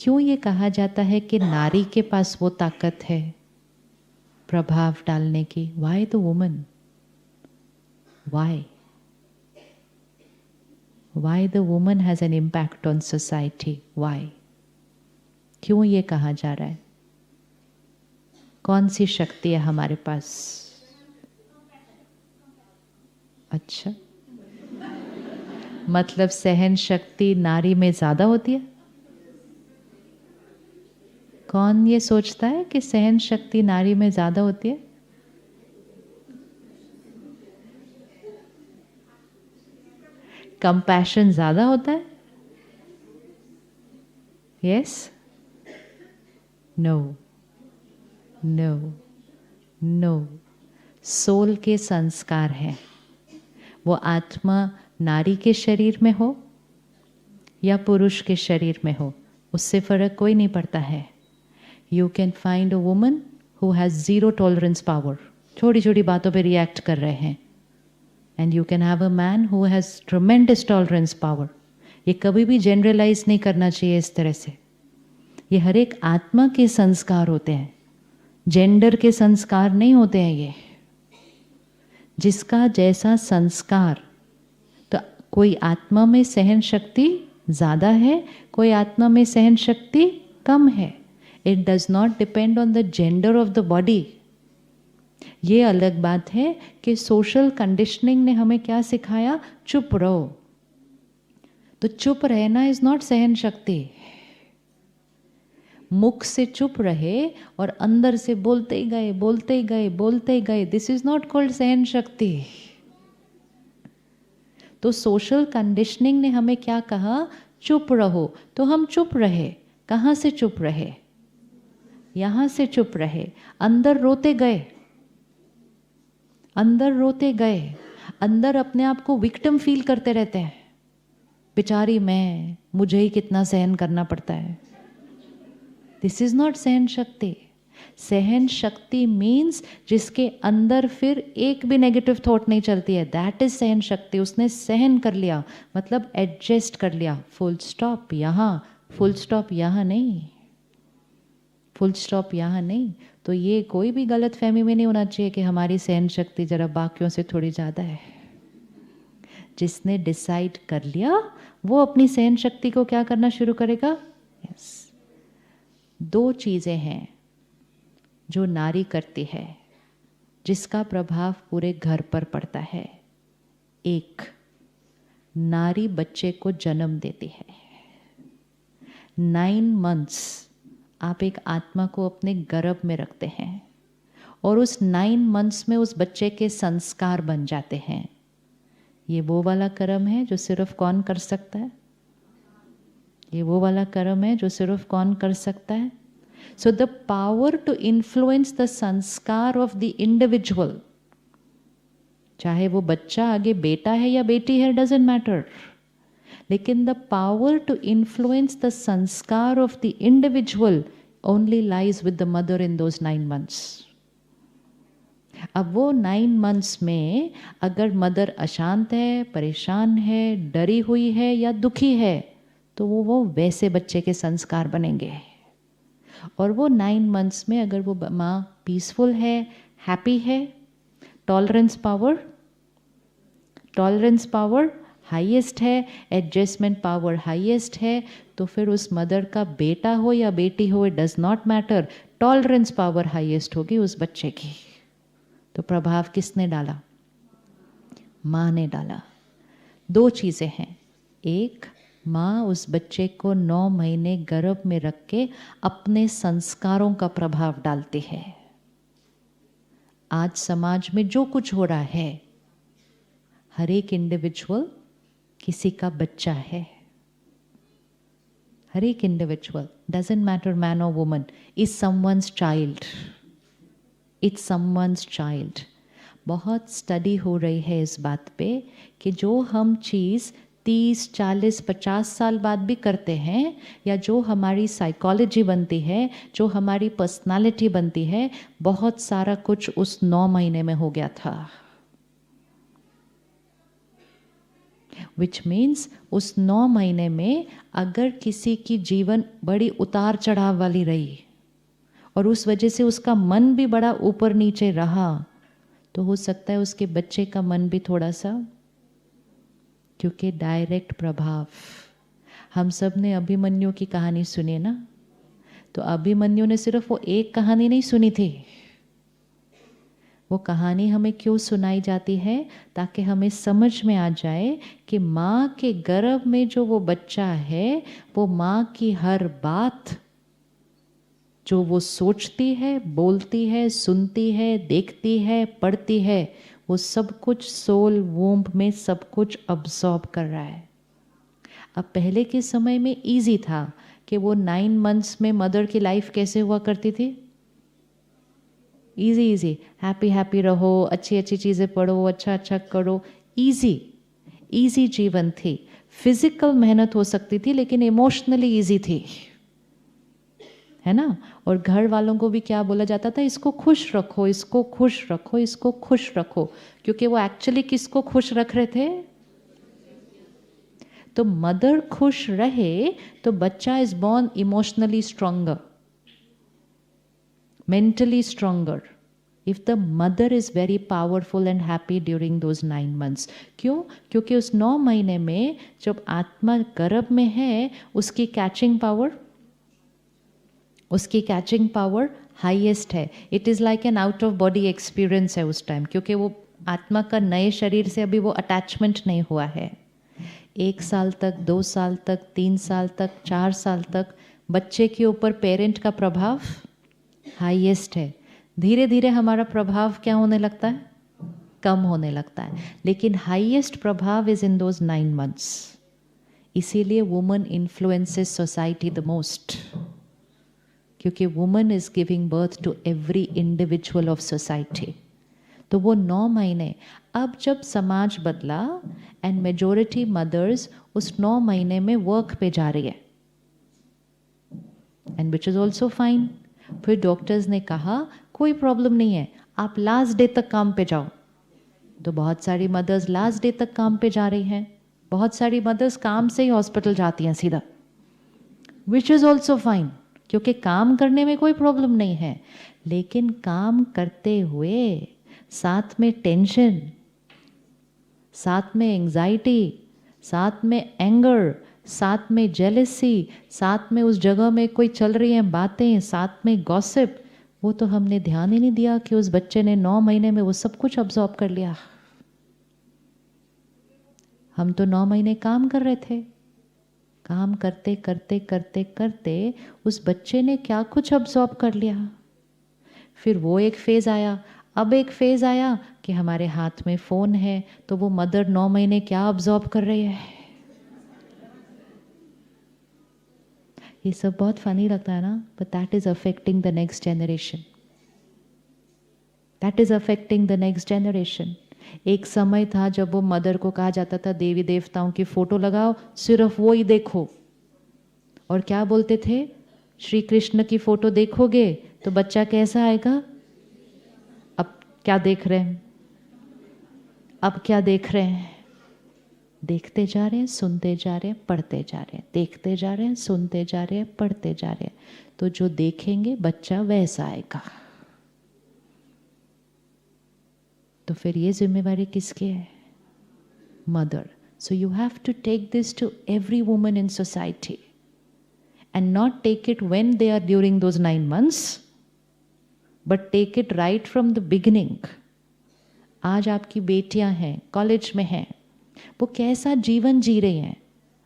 क्यों ये कहा जाता है कि नारी के पास वो ताकत है प्रभाव डालने की? Why the woman? Why? Why the woman has an impact on society? Why? क्यों ये कहा जा रहा है? कौन सी शक्ति है हमारे पास? अच्छा, मतलब सहन शक्ति नारी में ज्यादा होती है? कौन ये सोचता है कि सहन शक्ति नारी में ज्यादा होती है? कंपैशन ज्यादा होता है? Yes? No, no, no. Soul के संस्कार हैं। वो आत्मा नारी के शरीर में हो या पुरुष के शरीर में हो, उससे फर्क कोई नहीं पड़ता है। You can find a woman who has zero tolerance power, छोटी छोटी बातों पे रिएक्ट कर रहे हैं, and you can have a man who has tremendous tolerance power. ये कभी भी जनरलाइज नहीं करना चाहिए इस तरह से। ये हर एक आत्मा के संस्कार होते हैं, जेंडर के संस्कार नहीं होते हैं ये। जिसका जैसा संस्कार, तो कोई आत्मा में सहन शक्ति ज़्यादा है, कोई आत्मा में सहन शक्ति कम है। It does not depend on the gender of the body. ये अलग बात है कि सोशल कंडीशनिंग ने हमें क्या सिखाया? चुप रहो। तो चुप रहना इज नॉट सहन शक्ति। मुख से चुप रहे और अंदर से बोलते ही गए, बोलते ही गए, बोलते ही गए, दिस इज नॉट कॉल्ड सहन शक्ति। तो सोशल कंडीशनिंग ने हमें क्या कहा? चुप रहो। तो हम चुप रहे। कहाँ से चुप रहे? यहाँ से चुप रहे। अंदर रोते गए, अंदर रोते गए, अंदर अपने आप को विक्टिम फील करते रहते हैं। बेचारी मैं, मुझे ही कितना सहन करना पड़ता है। दिस इज नॉट सहन शक्ति। सहन शक्ति मीन्स जिसके अंदर फिर एक भी नेगेटिव थॉट नहीं चलती है, दैट इज सहन शक्ति। उसने सहन कर लिया, मतलब एडजस्ट कर लिया। फुल स्टॉप यहाँ, फुल स्टॉप यहाँ नहीं, फुल स्टॉप यहाँ नहीं। तो ये कोई भी गलत फहमी में नहीं होना चाहिए कि हमारी सहन शक्ति जरा बाकियों से थोड़ी ज़्यादा है। जिसने डिसाइड कर लिया वो अपनी सहन शक्ति को क्या करना शुरू करेगा? यस। दो चीज़ें हैं जो नारी करती है जिसका प्रभाव पूरे घर पर पड़ता है। एक, नारी बच्चे को जन्म देती है। 9 months आप एक आत्मा को अपने गर्भ में रखते हैं और उस 9 months में उस बच्चे के संस्कार बन जाते हैं। ये वो वाला कर्म है जो सिर्फ कौन कर सकता है? ये वो वाला कर्म है जो सिर्फ कौन कर सकता है? So the power to influence the संस्कार of the individual, चाहे वो बच्चा आगे बेटा है या बेटी है, doesn't matter, लेकिन the power to influence the संस्कार of the individual only lies with the mother in those 9 months. अब वो 9 months में अगर मदर अशांत है, परेशान है, डरी हुई है या दुखी है, तो वो वैसे बच्चे के संस्कार बनेंगे। और वो 9 months में अगर वो माँ पीसफुल है, हैप्पी है, टॉलरेंस पावर हाईएस्ट है, एडजस्टमेंट पावर हाईएस्ट है, तो फिर उस मदर का बेटा हो या बेटी हो, it does not matter, tolerance power highest होगी उस बच्चे की। तो प्रभाव किसने डाला? माँ ने डाला। दो चीज़ें हैं। एक, माँ उस बच्चे को 9 महीने गर्भ में रख के अपने संस्कारों का प्रभाव डालती है। आज समाज में जो कुछ हो रहा है, हर एक इंडिविजुअल किसी का बच्चा है। हर एक इंडिविजुअल, डजंट मैटर मैन और woman, is someone's child. It's someone's child. बहुत स्टडी हो रही है इस बात पे कि जो हम चीज़ 30, 40, 50 साल बाद भी करते हैं, या जो हमारी साइकोलॉजी बनती है, जो हमारी पर्सनालिटी बनती है, बहुत सारा कुछ उस 9 महीने में हो गया था। विच मीन्स उस 9 महीने में अगर किसी की जीवन बड़ी उतार चढ़ाव वाली रही और उस वजह से उसका मन भी बड़ा ऊपर नीचे रहा, तो हो सकता है उसके बच्चे का मन भी थोड़ा सा, क्योंकि डायरेक्ट प्रभाव। हम सब ने अभिमन्यु की कहानी सुनी ना, तो अभिमन्यु ने सिर्फ वो एक कहानी नहीं सुनी थी। वो कहानी हमें क्यों सुनाई जाती है? ताकि हमें समझ में आ जाए कि माँ के गर्भ में जो वो बच्चा है, वो माँ की हर बात जो वो सोचती है, बोलती है, सुनती है, देखती है, पढ़ती है, वो सब कुछ सोल वूम्ब में सब कुछ अब्सॉर्ब कर रहा है। अब पहले के समय में इजी था कि वो 9 मंथ्स में मदर की लाइफ कैसे हुआ करती थी? इजी इजी, हैप्पी हैप्पी रहो, अच्छी अच्छी चीज़ें पढ़ो, अच्छा अच्छा करो, इजी जीवन थी। फिजिकल मेहनत हो सकती थी लेकिन इमोशनली इजी थी, है ना। और घर वालों को भी क्या बोला जाता था? इसको खुश रखो, इसको खुश रखो, इसको खुश रखो, क्योंकि वो एक्चुअली किसको खुश रख रहे थे? तो मदर खुश रहे तो बच्चा is born emotionally stronger, mentally stronger, if the mother is very powerful and happy during those 9 months. क्यों? क्योंकि उस 9 महीने में जब आत्मा गर्भ में है, उसकी कैचिंग पावर हाईएस्ट है। It is like an out of body experience है उस टाइम, क्योंकि वो आत्मा का नए शरीर से अभी वो अटैचमेंट नहीं हुआ है। 1 साल तक, 2 साल तक, 3 साल तक, 4 साल तक बच्चे के ऊपर पेरेंट का प्रभाव हाईएस्ट है। धीरे धीरे हमारा प्रभाव क्या होने लगता है? कम होने लगता है, लेकिन हाईएस्ट प्रभाव इज इन दोज 9 मंथ्स। इसीलिए woman influences society the most, क्योंकि woman is giving birth to every individual of society. तो वो 9 महीने, अब जब समाज बदला एंड मेजॉरिटी मदर्स उस 9 महीने में वर्क पे जा रही है, and which is also fine. फिर डॉक्टर्स ने कहा कोई प्रॉब्लम नहीं है, आप लास्ट डे तक काम पे जाओ। तो बहुत सारी मदर्स लास्ट डे तक काम पे जा रही हैं, बहुत सारी मदर्स काम से ही हॉस्पिटल जाती हैं सीधा, विच इज़ ऑल्सो फाइन, क्योंकि काम करने में कोई प्रॉब्लम नहीं है। लेकिन काम करते हुए साथ में टेंशन, साथ में एंजाइटी, साथ में एंगर, साथ में जेलसी, साथ में उस जगह में कोई चल रही हैं बातें, साथ में गॉसिप, वो तो हमने ध्यान ही नहीं दिया कि उस बच्चे ने 9 महीने में वो सब कुछ अब्सॉर्ब कर लिया। हम तो 9 महीने काम कर रहे थे, काम करते करते करते करते उस बच्चे ने क्या कुछ अब्सॉर्ब कर लिया। फिर वो एक फेज़ आया, अब एक फेज़ आया कि हमारे हाथ में फ़ोन है, तो वो मदर 9 महीने क्या अब्सॉर्ब कर रही है। ये सब बहुत फनी लगता है ना, but that is affecting the next generation, that is affecting the next generation. एक समय था जब वो मदर को कहा जाता था देवी देवताओं की फोटो लगाओ, सिर्फ वो ही देखो, और क्या बोलते थे? श्री कृष्ण की फोटो देखोगे तो बच्चा कैसा आएगा? अब क्या देख रहे हैं? अब क्या देख रहे हैं? देखते जा रहे हैं, सुनते जा रहे हैं, पढ़ते जा रहे हैं, देखते जा रहे हैं, सुनते जा रहे हैं, पढ़ते जा रहे हैं। तो जो देखेंगे बच्चा वैसा आएगा। तो फिर ये जिम्मेवारी किसकी है? Mother. So you have to take this to every woman in society and not take it when they are during those 9 months, but take it right from the beginning. आज आपकी बेटियां हैं, कॉलेज में हैं, वो कैसा जीवन जी रही हैं,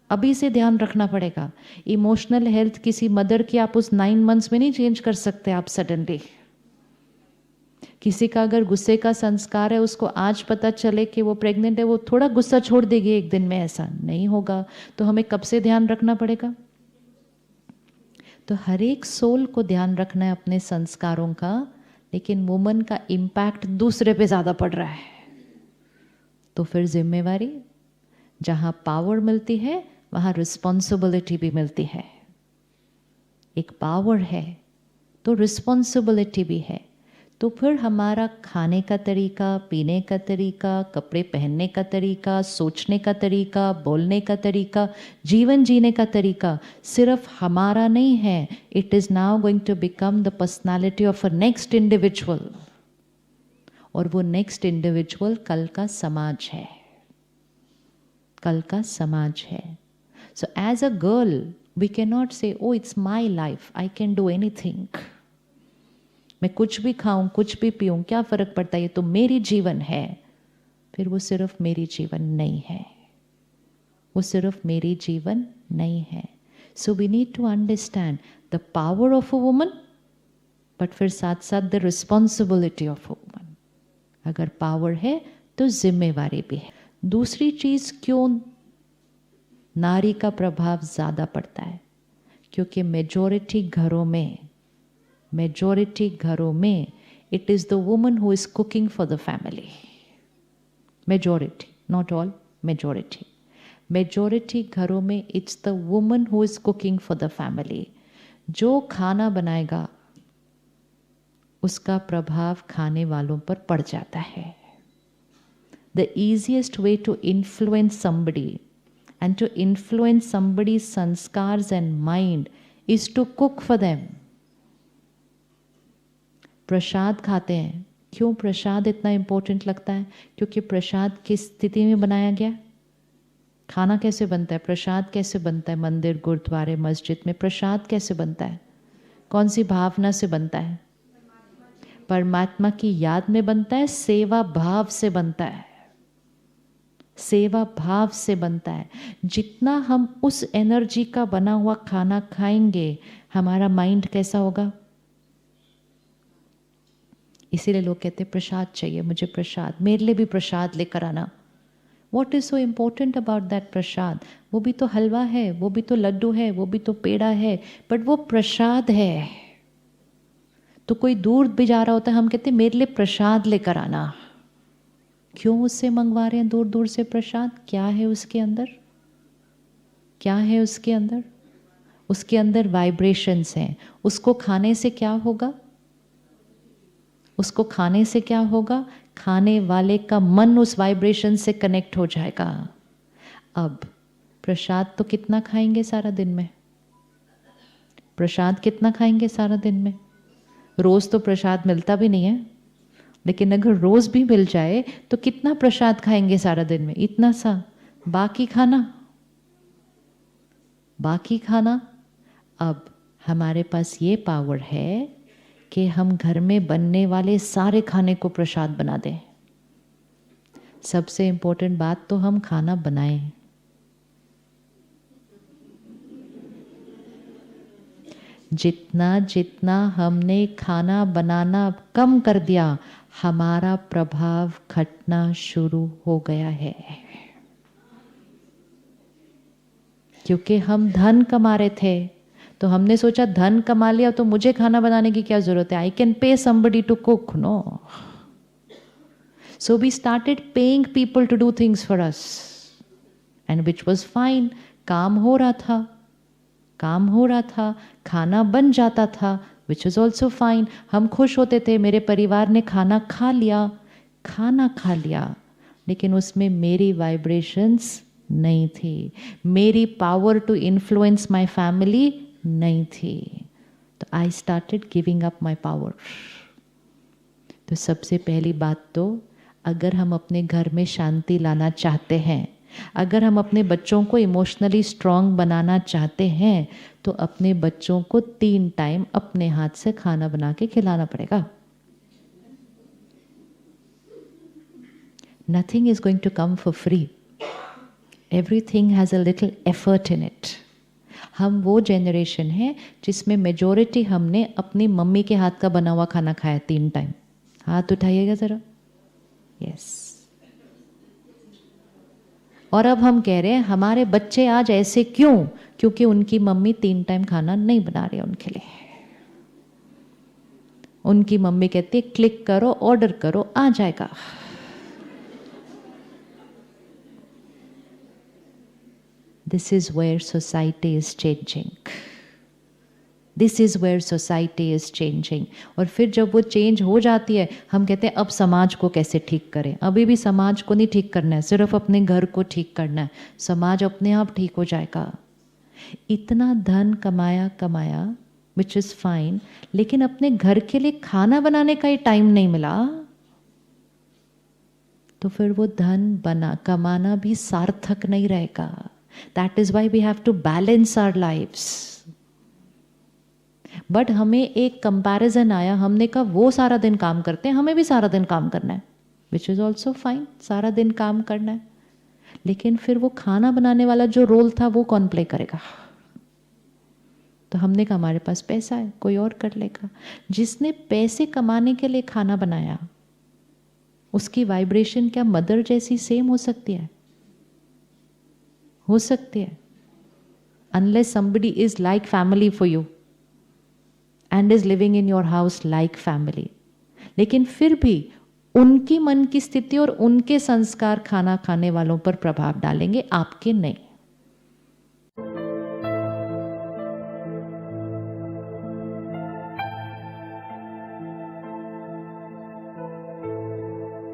अभी से ध्यान रखना पड़ेगा। इमोशनल हेल्थ किसी मदर की आप उस 9 मंथ्स में नहीं चेंज कर सकते आप सडनली। किसी का अगर गुस्से का संस्कार है, उसको आज पता चले कि वो प्रेग्नेंट है, वो थोड़ा गुस्सा छोड़ देगी एक दिन में, ऐसा नहीं होगा। तो हमें कब से ध्यान रखना पड़ेगा? तो हर एक सोल को ध्यान रखना है अपने संस्कारों का, लेकिन वुमन का इम्पैक्ट दूसरे पे ज़्यादा पड़ रहा है। तो फिर जिम्मेवारी, जहाँ पावर मिलती है वहाँ रिस्पॉन्सिबिलिटी भी मिलती है। एक पावर है तो रिस्पॉन्सिबिलिटी भी है। तो फिर हमारा खाने का तरीका, पीने का तरीका, कपड़े पहनने का तरीका, सोचने का तरीका, बोलने का तरीका, जीवन जीने का तरीका सिर्फ हमारा नहीं है. It is now going to become the personality of a next individual. और वो नेक्स्ट इंडिविजुअल कल का समाज है, कल का समाज है. So as a girl we can not say oh it's my life, I can do anything. मैं कुछ भी खाऊं, कुछ भी पीऊं, क्या फर्क पड़ता है, ये तो मेरी जीवन है. फिर वो सिर्फ मेरी जीवन नहीं है, वो सिर्फ मेरी जीवन नहीं है. So we need to understand the power of a woman, but फिर साथ साथ the responsibility of a woman. अगर पावर है तो जिम्मेवारी भी है. दूसरी चीज, क्यों नारी का प्रभाव ज्यादा पड़ता है? क्योंकि मेजॉरिटी घरों में it is the woman who is cooking for the family. Majority, not all, majority. Majority घरों में it's the woman who is cooking for the family. जो खाना बनाएगा उसका प्रभाव खाने वालों पर पड़ जाता है. The easiest way to influence somebody and to influence somebody's sanskars and mind is to cook for them. प्रसाद खाते हैं. क्यों प्रसाद इतना इम्पोर्टेंट लगता है? क्योंकि प्रसाद किस स्थिति में बनाया गया? खाना कैसे बनता है, प्रसाद कैसे बनता है? मंदिर, गुरुद्वारे, मस्जिद में प्रसाद कैसे बनता है? कौन सी भावना से बनता है? परमात्मा की याद में बनता है, सेवा भाव से बनता है. सेवा भाव से बनता है. जितना हम उस एनर्जी का बना हुआ खाना खाएंगे, हमारा माइंड कैसा होगा? इसीलिए लोग कहते हैं प्रसाद चाहिए, मुझे प्रसाद, मेरे लिए भी प्रसाद लेकर आना. What is so important about that prasad? वो भी तो हलवा है, वो भी तो लड्डू है, वो भी तो पेड़ा है, बट वो प्रसाद है. तो कोई दूर भी जा रहा होता है, हम कहते हैं मेरे लिए प्रसाद लेकर आना. क्यों उससे मंगवा रहे हैं दूर दूर से प्रसाद? क्या है उसके अंदर? क्या है उसके अंदर? उसके अंदर वाइब्रेशंस हैं. उसको खाने से क्या होगा? उसको खाने से क्या होगा? खाने वाले का मन उस वाइब्रेशन से कनेक्ट हो जाएगा. अब प्रसाद तो कितना खाएंगे सारा दिन में? प्रसाद कितना खाएंगे सारा दिन में? रोज तो प्रसाद मिलता भी नहीं है, लेकिन अगर रोज भी मिल जाए तो कितना प्रसाद खाएंगे सारा दिन में? इतना सा. बाकी खाना. अब हमारे पास ये पावर है कि हम घर में बनने वाले सारे खाने को प्रसाद बना दें. सबसे इंपॉर्टेंट बात तो हम खाना बनाएं. जितना जितना हमने खाना बनाना कम कर दिया, हमारा प्रभाव घटना शुरू हो गया है. क्योंकि हम धन कमा रहे थे, तो हमने सोचा धन कमा लिया तो मुझे खाना बनाने की क्या जरूरत है? I can pay somebody to cook. No. So we started paying people to do things for us, and which was fine. काम हो रहा था, खाना बन जाता था, विच वॉज ऑल्सो फाइन. हम खुश होते थे, मेरे परिवार ने खाना खा लिया, लेकिन उसमें मेरी वाइब्रेशंस नहीं थी, मेरी power to influence my family नहीं थी. तो I started giving up my power. तो सबसे पहली बात तो, अगर हम अपने घर में शांति लाना चाहते हैं, अगर हम अपने बच्चों को इमोशनली स्ट्रांग बनाना चाहते हैं, तो अपने बच्चों को 3 टाइम अपने हाथ से खाना बना के खिलाना पड़ेगा. Nothing is going to come for free. Everything has a little effort in it. हम वो जनरेशन है जिसमें मेजॉरिटी हमने अपनी मम्मी के हाथ का बना हुआ खाना खाया 3 टाइम. हाथ उठाइएगा जरा. यस. और अब हम कह रहे हैं हमारे बच्चे आज ऐसे क्यों? क्योंकि उनकी मम्मी 3 टाइम खाना नहीं बना रही है उनके लिए. उनकी मम्मी कहती है क्लिक करो, ऑर्डर करो, आ जाएगा. This is where society is changing. This is where society is changing. और फिर जब वो चेंज हो जाती है, हम कहते हैं अब समाज को कैसे ठीक करें। अभी भी समाज को नहीं ठीक करना है, सिर्फ अपने घर को ठीक करना है, समाज अपने आप ठीक हो जाएगा। इतना धन कमाया विच इज़ फाइन, लेकिन अपने घर के लिए खाना बनाने का ही टाइम नहीं मिला, तो फिर वो धन कमाना भी सार्थक नहीं रहेगा। That is why we have to balance our lives. But हमें एक कंपैरिजन आया, हमने कहा वो सारा दिन काम करते हैं, हमें भी सारा दिन काम करना है, विच इज ऑल्सो फाइन, सारा दिन काम करना है, लेकिन फिर वो खाना बनाने वाला जो रोल था वो कौन प्ले करेगा। तो हमने कहा हमारे पास पैसा है, कोई और कर लेगा। जिसने पैसे कमाने के लिए खाना बनाया, उसकी वाइब्रेशन क्या मदर जैसी सेम हो सकती है? हो सकती है, unless somebody is like family for you and is living in your house like family. लेकिन फिर भी उनकी मन की स्थिति और उनके संस्कार खाना खाने वालों पर प्रभाव डालेंगे, आपके नहीं।